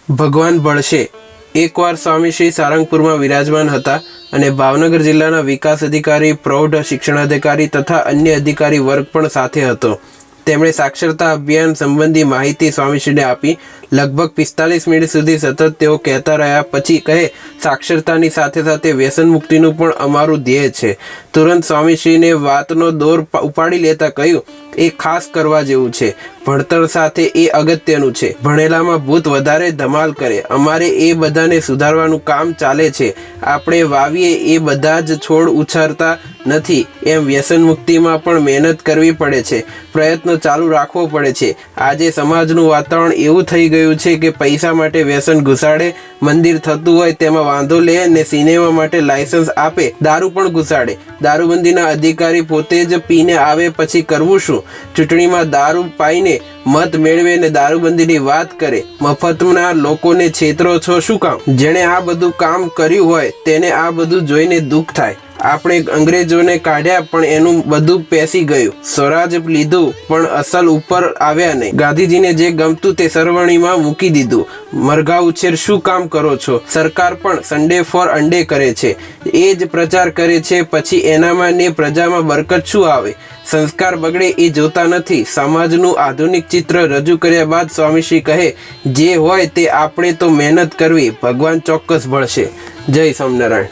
ભગવાન ભળશે। એકવાર સ્વામી શ્રી સારંગપુરમાં વિરાજમાન હતા અને ભાવનગર જિલ્લાના વિકાસ અધિકારી, પ્રૌઢ શિક્ષણાધિકારી તથા અન્ય અધિકારી વર્ગ પણ સાથે હતો। તેમણે સાક્ષરતા અભિયાન સંબંધી માહિતી સ્વામીશ્રીને આપી। લગભગ 45 મિનિટ સુધી સતત તેઓ કહેતા રહ્યા। પછી કહે, સાક્ષરતાની સાથે સાથે વ્યસન મુક્તિનું પણ અમારું ધ્યેય છે। તુરંત સ્વામીશ્રીને વાતનો દોર ઉપાડી લેતા કહ્યું, એ ખાસ કરવા જેવું છે। ભણતર સાથે એ અગત્યનું છે। ભણેલામાં ભૂત વધારે ધમાલ કરે। અમારે એ બધાને સુધારવાનું કામ ચાલે છે। આપણે વાવીએ એ બધા જ છોડ ઉછારતા નથી, એમ વ્યસન મુક્તિમાં પણ મહેનત કરવી પડે છે, પ્રયત્ન ચાલુ રાખવો પડે છે। આજે સમાજનું વાતાવરણ એવું થઈ ગયું છે કે પૈસા માટે વ્યસન ઘુસાડે, મંદિર થતું હોય તેમાં વાંધો લે ને સિનેમા માટે લાયસન્સ આપે, દારૂ પણ ઘુસાડે। દારૂબંધીના અધિકારી પોતે જ પીને આવે પછી કરવું શું? ચૂંટણીમાં દારૂ પાઈને મત મેળવે ને દારૂબંધીની વાત કરે। મફતના લોકોને છેતરો છો શું કામ? જેણે આ બધું કામ કર્યું હોય તેને આ બધું જોઈને દુઃખ થાય। આપણે અંગ્રેજોને કાઢ્યા પણ એનું બધું પેસી ગયું। સ્વરાજ લીધું પણ અસલ ઉપર આવ્યા નહીં। ગાંધીજીને જે ગમતું તે સરવણીમાં મૂકી દીધું। મરઘા ઉછેર શું કામ કરો છો? સરકાર પણ સન્ડે ફોર અંડે કરે છે, એ જ પ્રચાર કરે છે, પછી એનામાં ને પ્રજામાં બરકત શું આવે? સંસ્કાર બગડે એ જોતા નથી। સમાજનું આધુનિક ચિત્ર રજૂ કર્યા બાદ સ્વામીશ્રી કહે, જે હોય તે આપણે તો મહેનત કરવી, ભગવાન ચોક્કસ ભળશે। જય સ્વામિનારાયણ।